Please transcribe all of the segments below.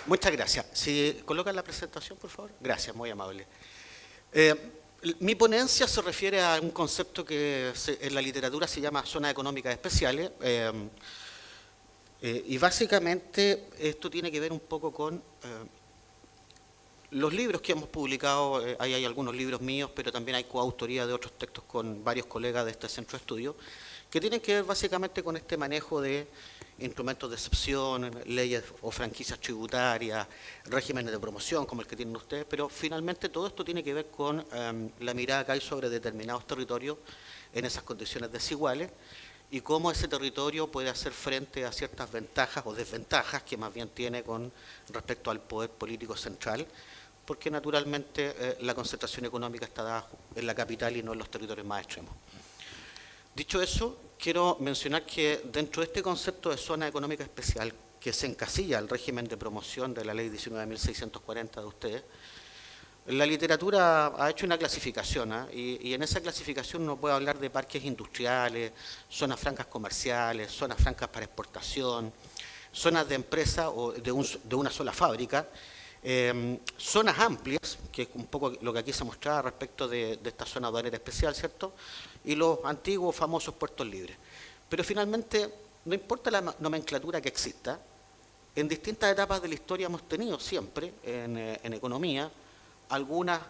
Muchas gracias. Si colocan la presentación, por favor. Gracias, muy amable. Eh, Mi ponencia se refiere a un concepto que en la literatura se llama zonas económicas especiales. Y básicamente esto tiene que ver un poco con los libros que hemos publicado. Ahí hay algunos libros míos, pero también hay coautoría de otros textos con varios colegas de este centro de estudio, que tienen que ver básicamente con este manejo de instrumentos de excepción, leyes o franquicias tributarias, regímenes de promoción como el que tienen ustedes, pero finalmente todo esto tiene que ver con la mirada que hay sobre determinados territorios en esas condiciones desiguales y cómo ese territorio puede hacer frente a ciertas ventajas o desventajas que más bien tiene con respecto al poder político central, porque naturalmente la concentración económica está dada en la capital y no en los territorios más extremos. Dicho eso, quiero mencionar que dentro de este concepto de zona económica especial, que se encasilla al régimen de promoción de la ley 19.640 de ustedes, la literatura ha hecho una clasificación, y en esa clasificación uno puede hablar de parques industriales, zonas francas comerciales, zonas francas para exportación, zonas de empresa o de una sola fábrica, zonas amplias, que es un poco lo que aquí se mostraba respecto de esta zona aduanera especial, ¿cierto? Y los antiguos famosos puertos libres. Pero finalmente, no importa la nomenclatura que exista, en distintas etapas de la historia hemos tenido siempre, en economía, algunas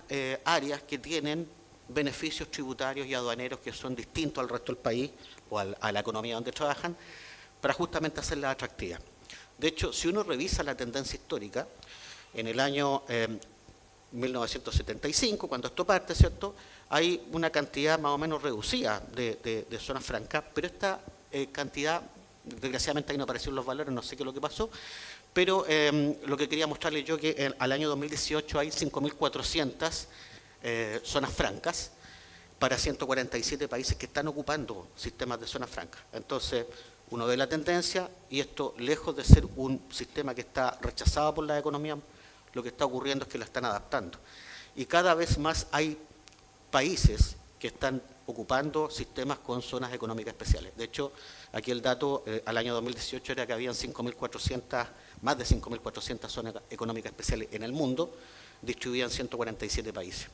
áreas que tienen beneficios tributarios y aduaneros que son distintos al resto del país o a la economía donde trabajan, para justamente hacerla atractiva. De hecho, si uno revisa la tendencia histórica, en el año 1975, cuando esto parte, ¿cierto?, hay una cantidad más o menos reducida de zonas francas, pero esta cantidad, desgraciadamente ahí no aparecieron los valores, no sé qué es lo que pasó, pero lo que quería mostrarles yo que al año 2018 hay 5.400 zonas francas para 147 países que están ocupando sistemas de zonas francas. Entonces, uno ve la tendencia y esto, lejos de ser un sistema que está rechazado por la economía, lo que está ocurriendo es que la están adaptando. Y cada vez más hay países que están ocupando sistemas con zonas económicas especiales. De hecho, aquí el dato al año 2018 era que habían 5.400, más de 5.400 zonas económicas especiales en el mundo, distribuidas en 147 países.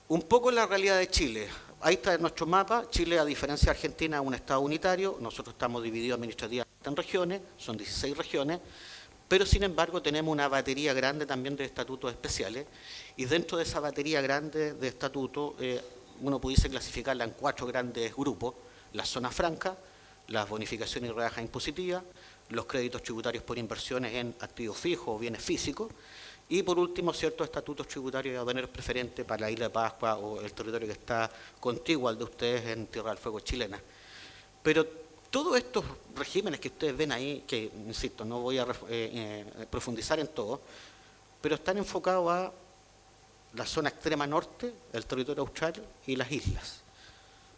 Un poco la realidad de Chile. Ahí está nuestro mapa. Chile, a diferencia de Argentina, es un estado unitario. Nosotros estamos divididos administrativamente en regiones, son 16 regiones, pero sin embargo tenemos una batería grande también de estatutos especiales, y dentro de esa batería grande de estatutos uno pudiese clasificarla en 4 grandes grupos: las zonas francas, las bonificaciones y rebajas impositivas, los créditos tributarios por inversiones en activos fijos o bienes físicos, y por último ciertos estatutos tributarios y aduaneros preferentes para la isla de Pascua o el territorio que está contiguo al de ustedes en Tierra del Fuego chilena. Pero todos estos regímenes que ustedes ven ahí, que insisto, no voy a profundizar en todo, pero están enfocados a la zona extrema norte, el territorio austral y las islas.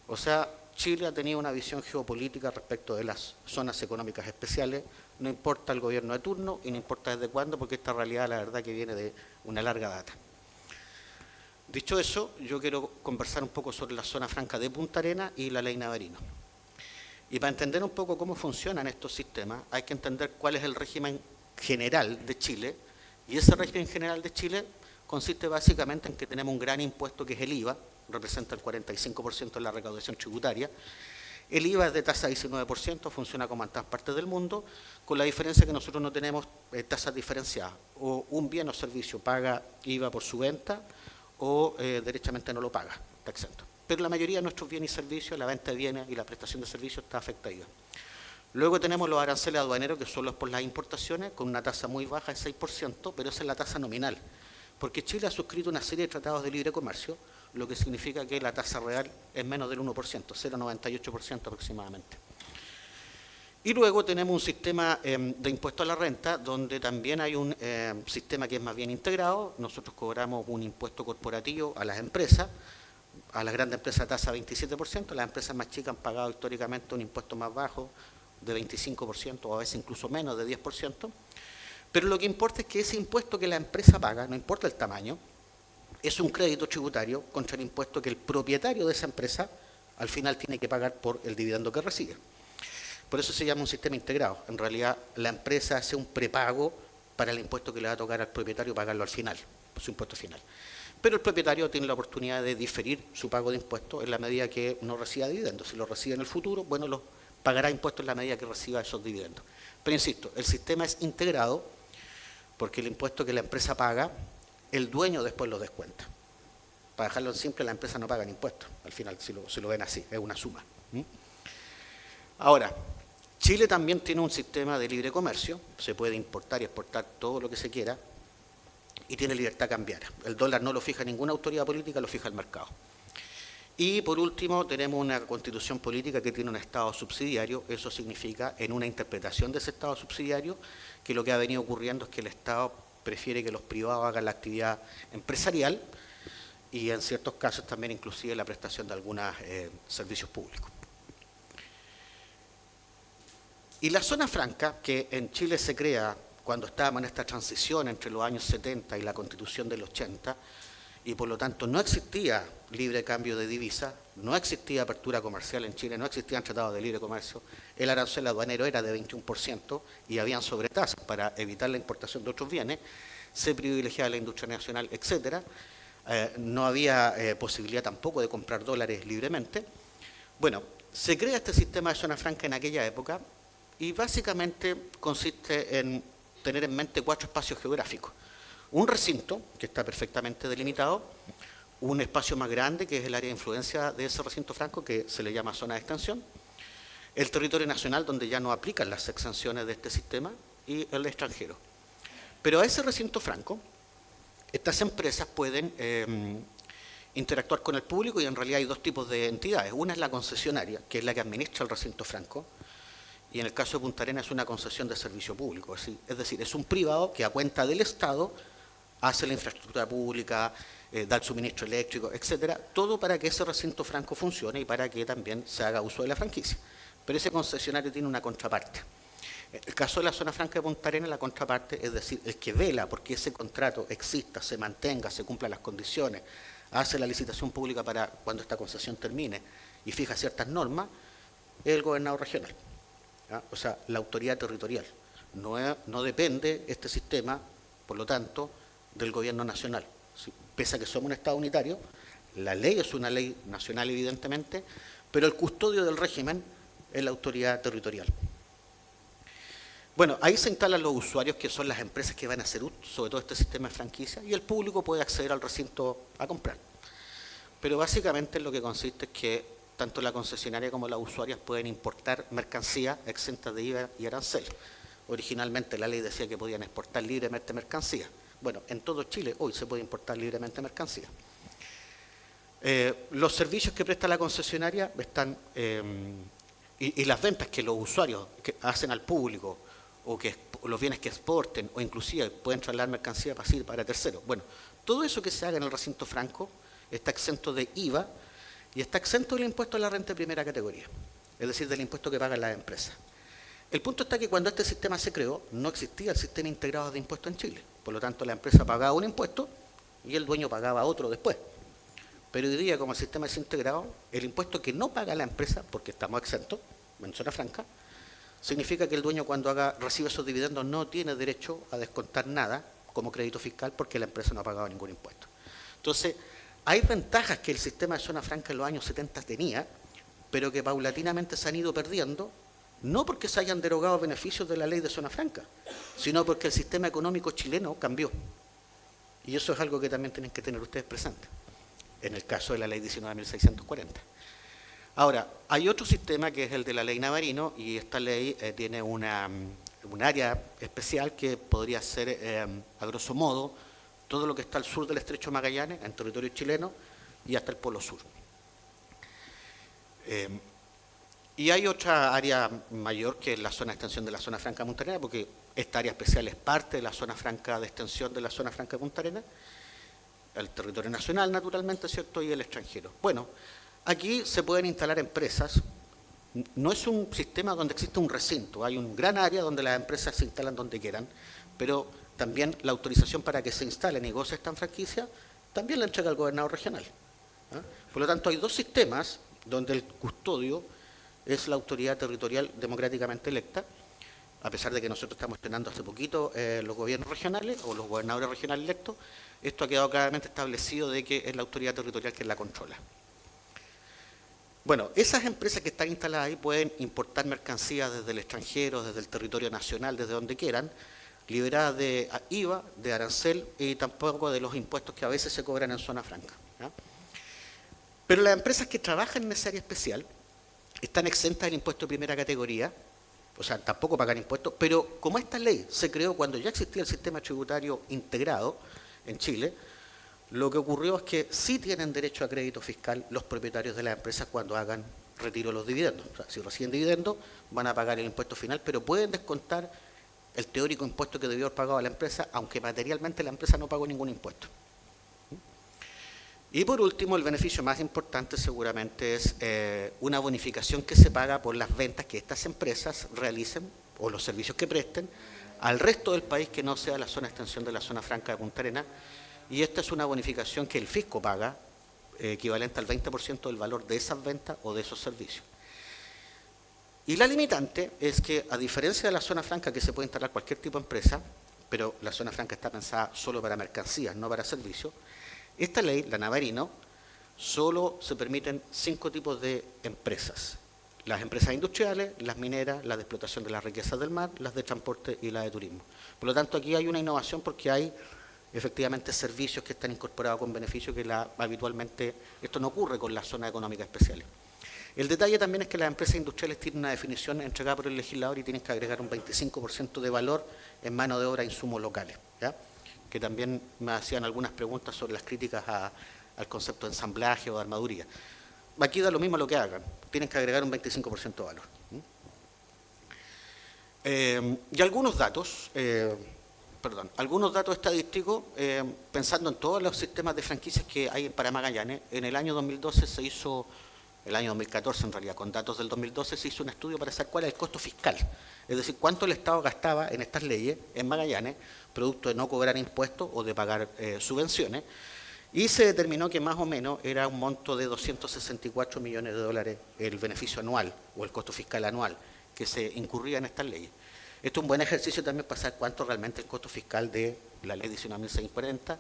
O sea, Chile ha tenido una visión geopolítica respecto de las zonas económicas especiales, no importa el gobierno de turno y no importa desde cuándo, porque esta realidad la verdad que viene de una larga data. Dicho eso, yo quiero conversar un poco sobre la zona franca de Punta Arenas y la ley Navarino. Y para entender un poco cómo funcionan estos sistemas, hay que entender cuál es el régimen general de Chile, y ese régimen general de Chile consiste básicamente en que tenemos un gran impuesto que es el IVA, representa el 45% de la recaudación tributaria. El IVA es de tasa 19%, funciona como en todas partes del mundo, con la diferencia que nosotros no tenemos tasas diferenciadas. O un bien o servicio paga IVA por su venta, o derechamente no lo paga, está exento. Pero la mayoría de nuestros bienes y servicios, la venta de bienes y la prestación de servicios está afectada a IVA. Luego tenemos los aranceles aduaneros, que son los por las importaciones, con una tasa muy baja de 6%, pero esa es la tasa nominal, porque Chile ha suscrito una serie de tratados de libre comercio, lo que significa que la tasa real es menos del 1%, 0,98% aproximadamente. Y luego tenemos un sistema de impuesto a la renta, donde también hay un sistema que es más bien integrado. Nosotros cobramos un impuesto corporativo a las empresas, a las grandes empresas tasa 27%, las empresas más chicas han pagado históricamente un impuesto más bajo de 25% o a veces incluso menos de 10%, pero lo que importa es que ese impuesto que la empresa paga, no importa el tamaño, es un crédito tributario contra el impuesto que el propietario de esa empresa al final tiene que pagar por el dividendo que recibe. Por eso se llama un sistema integrado. En realidad, la empresa hace un prepago para el impuesto que le va a tocar al propietario pagarlo al final, su impuesto final. Pero el propietario tiene la oportunidad de diferir su pago de impuestos en la medida que no reciba dividendos. Si lo recibe en el futuro, bueno, lo pagará impuestos en la medida que reciba esos dividendos. Pero insisto, el sistema es integrado porque el impuesto que la empresa paga, el dueño después lo descuenta. Para dejarlo en simple, la empresa no paga ni impuestos. Al final, si lo ven así, es una suma. Ahora, Chile también tiene un sistema de libre comercio. Se puede importar y exportar todo lo que se quiera y tiene libertad cambiaria. El dólar no lo fija ninguna autoridad política, lo fija el mercado. Y por último, tenemos una constitución política que tiene un Estado subsidiario. Eso significa, en una interpretación de ese Estado subsidiario, que lo que ha venido ocurriendo es que el Estado prefiere que los privados hagan la actividad empresarial y en ciertos casos también inclusive la prestación de algunos servicios públicos. Y la zona franca, que en Chile se crea cuando estábamos en esta transición entre los años 70 y la Constitución del 80, y por lo tanto no existía libre cambio de divisas, no existía apertura comercial en Chile, no existían tratados de libre comercio, el arancel aduanero era de 21% y habían sobretasas para evitar la importación de otros bienes, se privilegiaba la industria nacional, etcétera. No había posibilidad tampoco de comprar dólares libremente. Bueno, se crea este sistema de zona franca en aquella época y básicamente consiste en tener en mente 4 espacios geográficos. Un recinto, que está perfectamente delimitado, un espacio más grande, que es el área de influencia de ese recinto franco, que se le llama zona de extensión, el territorio nacional, donde ya no aplican las exenciones de este sistema, y el extranjero. Pero a ese recinto franco, estas empresas pueden interactuar con el público y en realidad hay 2 tipos de entidades. Una es la concesionaria, que es la que administra el recinto franco, y en el caso de Punta Arenas es una concesión de servicio público. Es decir, es un privado que a cuenta del Estado hace la infraestructura pública, da el suministro eléctrico, etcétera, todo para que ese recinto franco funcione y para que también se haga uso de la franquicia. Pero ese concesionario tiene una contraparte. En el caso de la zona franca de Punta Arenas, la contraparte, es decir, el que vela porque ese contrato exista, se mantenga, se cumplan las condiciones, hace la licitación pública para cuando esta concesión termine y fija ciertas normas, es el gobernador regional. O sea, la autoridad territorial. No depende este sistema, por lo tanto, del gobierno nacional. Pese a que somos un Estado unitario, la ley es una ley nacional evidentemente, pero el custodio del régimen es la autoridad territorial. Bueno, ahí se instalan los usuarios, que son las empresas que van a hacer uso sobre todo este sistema de franquicia, y el público puede acceder al recinto a comprar. Pero básicamente en lo que consiste es que tanto la concesionaria como las usuarias pueden importar mercancías exentas de IVA y arancel. Originalmente la ley decía que podían exportar libremente mercancías. Bueno, en todo Chile hoy se puede importar libremente mercancías. Los servicios que presta la concesionaria están, y las ventas que los usuarios que hacen al público, o los bienes que exporten, o inclusive pueden trasladar mercancía para terceros. Bueno, todo eso que se haga en el recinto franco está exento de IVA, y está exento del impuesto a la renta de primera categoría, es decir, del impuesto que pagan las empresas. El punto está que cuando este sistema se creó, no existía el sistema integrado de impuestos en Chile. Por lo tanto, la empresa pagaba un impuesto y el dueño pagaba otro después. Pero hoy día, como el sistema es integrado, el impuesto que no paga la empresa, porque estamos exentos, en zona franca, significa que el dueño cuando recibe esos dividendos no tiene derecho a descontar nada como crédito fiscal porque la empresa no ha pagado ningún impuesto. Entonces, hay ventajas que el sistema de zona franca en los años 70 tenía, pero que paulatinamente se han ido perdiendo, no porque se hayan derogado beneficios de la ley de zona franca, sino porque el sistema económico chileno cambió. Y eso es algo que también tienen que tener ustedes presente, en el caso de la ley 19.640. Ahora, hay otro sistema que es el de la ley Navarino, y esta ley tiene un área especial que podría ser, a grosso modo, todo lo que está al sur del Estrecho Magallanes, en territorio chileno, y hasta el Polo Sur. Y hay otra área mayor que es la zona de extensión de la zona franca de Punta Arenas, porque esta área especial es parte de la zona franca de extensión de la zona franca de Punta Arenas, el territorio nacional naturalmente, ¿cierto?, y el extranjero. Bueno, aquí se pueden instalar empresas. No es un sistema donde existe un recinto, hay un gran área donde las empresas se instalan donde quieran, pero también la autorización para que se instalen y goce esta franquicia también la entrega el gobernador regional. Por lo tanto, hay 2 sistemas donde el custodio es la autoridad territorial democráticamente electa, a pesar de que nosotros estamos estrenando hace poquito los gobiernos regionales o los gobernadores regionales electos. Esto ha quedado claramente establecido de que es la autoridad territorial que la controla. Bueno, esas empresas que están instaladas ahí pueden importar mercancías desde el extranjero, desde el territorio nacional, desde donde quieran, liberadas de IVA, de arancel y tampoco de los impuestos que a veces se cobran en zona franca, ¿ya? Pero las empresas que trabajan en esa área especial están exentas del impuesto de primera categoría, o sea, tampoco pagan impuestos, pero como esta ley se creó cuando ya existía el sistema tributario integrado en Chile, lo que ocurrió es que sí tienen derecho a crédito fiscal los propietarios de las empresas cuando hagan retiro de los dividendos. O sea, si reciben dividendos, van a pagar el impuesto final, pero pueden descontar el teórico impuesto que debió haber pagado a la empresa, aunque materialmente la empresa no pagó ningún impuesto. Y por último, el beneficio más importante seguramente es una bonificación que se paga por las ventas que estas empresas realicen o los servicios que presten al resto del país que no sea la zona de extensión de la zona franca de Punta Arenas. Y esta es una bonificación que el fisco paga, equivalente al 20% del valor de esas ventas o de esos servicios. Y la limitante es que, a diferencia de la zona franca que se puede instalar cualquier tipo de empresa, pero la zona franca está pensada solo para mercancías, no para servicios, esta ley, la Navarino, solo se permiten 5 tipos de empresas. Las empresas industriales, las mineras, las de explotación de las riquezas del mar, las de transporte y las de turismo. Por lo tanto, aquí hay una innovación porque hay efectivamente servicios que están incorporados con beneficio que habitualmente esto no ocurre con las zonas económicas especiales. El detalle también es que las empresas industriales tienen una definición entregada por el legislador y tienen que agregar un 25% de valor en mano de obra e insumos locales, ¿ya? Que también me hacían algunas preguntas sobre las críticas al concepto de ensamblaje o de armaduría. Aquí da lo mismo lo que hagan, tienen que agregar un 25% de valor. Y algunos datos estadísticos, pensando en todos los sistemas de franquicias que hay para Magallanes. En el año 2012 se hizo, el año 2014 en realidad, con datos del 2012 se hizo un estudio para saber cuál es el costo fiscal, es decir, cuánto el Estado gastaba en estas leyes en Magallanes, producto de no cobrar impuestos o de pagar subvenciones, y se determinó que más o menos era un monto de 264 millones de dólares el beneficio anual o el costo fiscal anual que se incurría en estas leyes. Esto es un buen ejercicio también para saber cuánto realmente el costo fiscal de la ley 19.640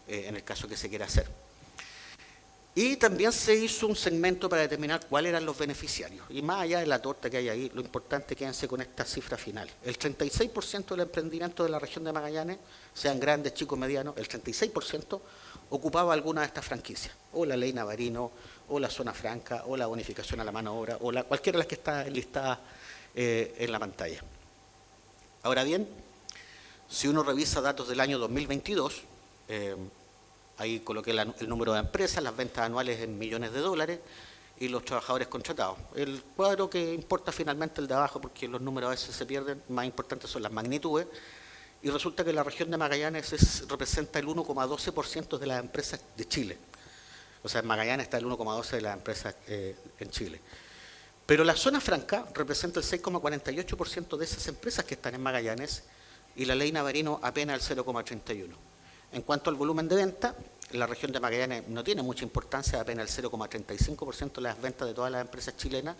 en el caso que se quiera hacer. Y también se hizo un segmento para determinar cuáles eran los beneficiarios. Y más allá de la torta que hay ahí, lo importante es quédense con esta cifra final. El 36% del emprendimiento de la región de Magallanes, sean grandes, chicos, medianos, el 36% ocupaba alguna de estas franquicias, o la ley Navarino, o la zona franca, o la bonificación a la mano de obra, o cualquiera de las que está enlistada en la pantalla. Ahora bien, si uno revisa datos del año 2022, ahí coloqué el número de empresas, las ventas anuales en millones de dólares y los trabajadores contratados. El cuadro que importa finalmente el de abajo, porque los números a veces se pierden, más importantes son las magnitudes, y resulta que la región de Magallanes representa el 1,12% de las empresas de Chile. O sea, en Magallanes está el 1,12% de las empresas en Chile. Pero la zona franca representa el 6,48% de esas empresas que están en Magallanes y la ley Navarino apenas el 0,31%. En cuanto al volumen de venta, la región de Magallanes no tiene mucha importancia, apenas el 0,35% de las ventas de todas las empresas chilenas,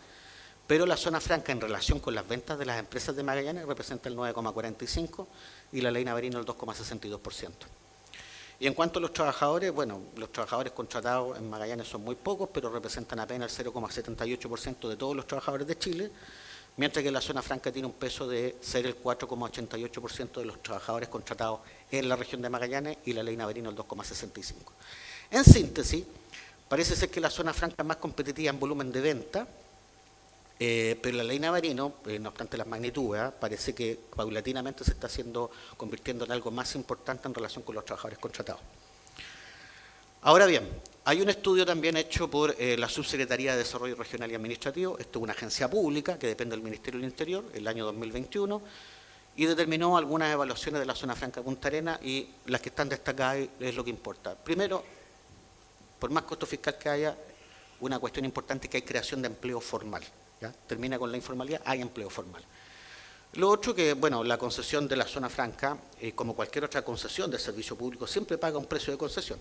pero la zona franca en relación con las ventas de las empresas de Magallanes representa el 9,45% y la ley Navarino el 2,62%. Y en cuanto a los trabajadores, bueno, los trabajadores contratados en Magallanes son muy pocos, pero representan apenas el 0,78% de todos los trabajadores de Chile, mientras que la zona franca tiene un peso de ser el 4,88% de los trabajadores contratados en la región de Magallanes y la ley Navarino el 2,65%. En síntesis, parece ser que la zona franca es más competitiva en volumen de venta, pero la ley Navarino, no obstante las magnitudes, parece que paulatinamente se está convirtiendo en algo más importante en relación con los trabajadores contratados. Ahora bien, hay un estudio también hecho por la Subsecretaría de Desarrollo Regional y Administrativo, esto es una agencia pública que depende del Ministerio del Interior, el año 2021, y determinó algunas evaluaciones de la zona franca de Punta Arenas y las que están destacadas es lo que importa. Primero, por más costo fiscal que haya, una cuestión importante es que hay creación de empleo formal. ¿Ya? Termina con la informalidad, hay empleo formal. Lo otro que, bueno, la concesión de la zona franca, como cualquier otra concesión de servicio público, siempre paga un precio de concesión.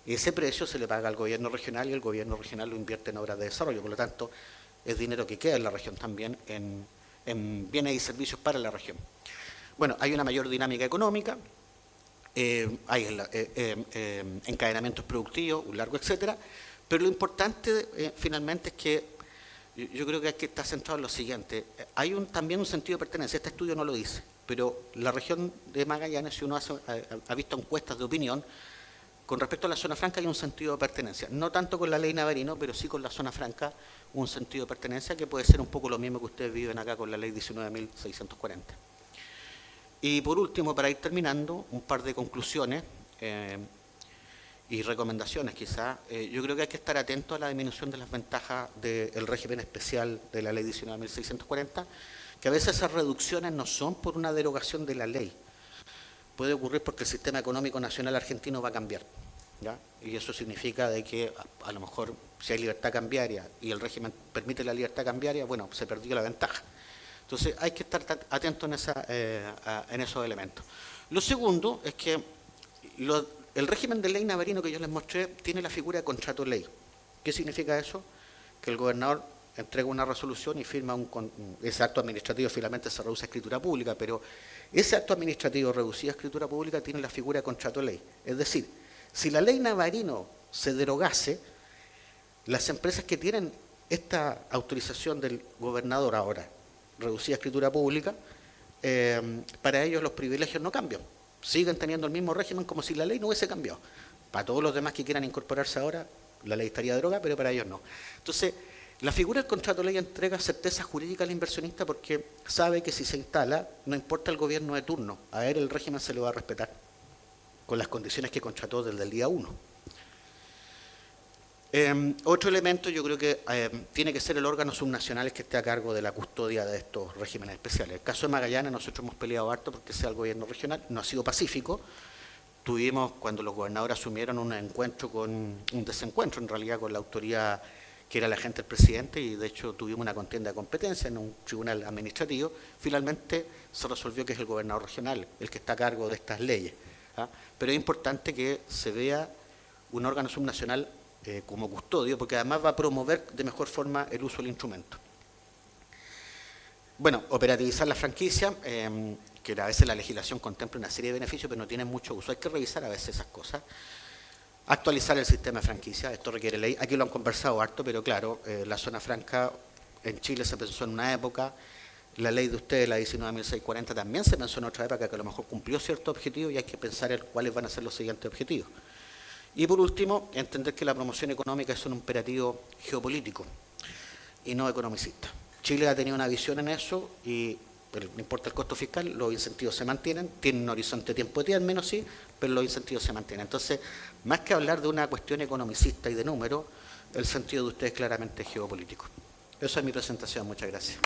Y ese precio se le paga al gobierno regional y el gobierno regional lo invierte en obras de desarrollo. Por lo tanto, es dinero que queda en la región también en bienes y servicios para la región. Bueno, hay una mayor dinámica económica, hay encadenamientos productivos, un largo etcétera, pero lo importante finalmente es que yo creo que hay que estar centrado en lo siguiente. Hay también un sentido de pertenencia, este estudio no lo dice, pero la región de Magallanes, si uno ha visto encuestas de opinión, con respecto a la zona franca hay un sentido de pertenencia, no tanto con la ley Navarino, pero sí con la zona franca un sentido de pertenencia que puede ser un poco lo mismo que ustedes viven acá con la ley 19.640. Y por último, para ir terminando, un par de conclusiones y recomendaciones quizás. Yo creo que hay que estar atento a la disminución de las ventajas del régimen especial de la ley 19.640, que a veces esas reducciones no son por una derogación de la ley. Puede ocurrir porque el sistema económico nacional argentino va a cambiar, ¿ya? Y eso significa de que a lo mejor si hay libertad cambiaria y el régimen permite la libertad cambiaria, bueno, se perdió la ventaja. Entonces hay que estar atento en esos elementos. Lo segundo es que el régimen de ley Navarino que yo les mostré tiene la figura de contrato ley. ¿Qué significa eso? Que el gobernador entrega una resolución y firma ese acto administrativo, finalmente se reduce a escritura pública, pero ese acto administrativo reducido a escritura pública tiene la figura de contrato ley. Es decir, si la ley Navarino se derogase, las empresas que tienen esta autorización del gobernador ahora, reducida a escritura pública, para ellos los privilegios no cambian. Siguen teniendo el mismo régimen como si la ley no hubiese cambiado. Para todos los demás que quieran incorporarse ahora, la ley estaría derogada, pero para ellos no. Entonces, la figura del contrato ley entrega certeza jurídica al inversionista porque sabe que si se instala, no importa el gobierno de turno, a él el régimen se lo va a respetar, con las condiciones que contrató desde el día 1. Otro elemento, yo creo que tiene que ser el órgano subnacional que esté a cargo de la custodia de estos regímenes especiales. El caso de Magallanes, nosotros hemos peleado harto porque sea el gobierno regional, no ha sido pacífico. Tuvimos, cuando los gobernadores asumieron, un desencuentro en realidad con la autoridad que era la agente del presidente, y de hecho tuvimos una contienda de competencia en un tribunal administrativo. Finalmente se resolvió que es el gobernador regional el que está a cargo de estas leyes, ¿ah? Pero es importante que se vea un órgano subnacional como custodio, porque además va a promover de mejor forma el uso del instrumento. Bueno, operativizar la franquicia, que a veces la legislación contempla una serie de beneficios, pero no tienen mucho uso. Hay que revisar a veces esas cosas. Actualizar el sistema de franquicia, esto requiere ley. Aquí lo han conversado harto, pero claro, la zona franca en Chile se pensó en una época, la ley de ustedes, la 19.640, también se pensó en otra época que a lo mejor cumplió ciertos objetivos y hay que pensar en cuáles van a ser los siguientes objetivos. Y por último, entender que la promoción económica es un imperativo geopolítico y no economicista. Chile ha tenido una visión en eso y no importa el costo fiscal, los incentivos se mantienen, tienen un horizonte de tiempo de término, sí, pero los incentivos se mantienen. Entonces, más que hablar de una cuestión economicista y de números, el sentido de ustedes claramente es geopolítico. Esa es mi presentación, muchas gracias.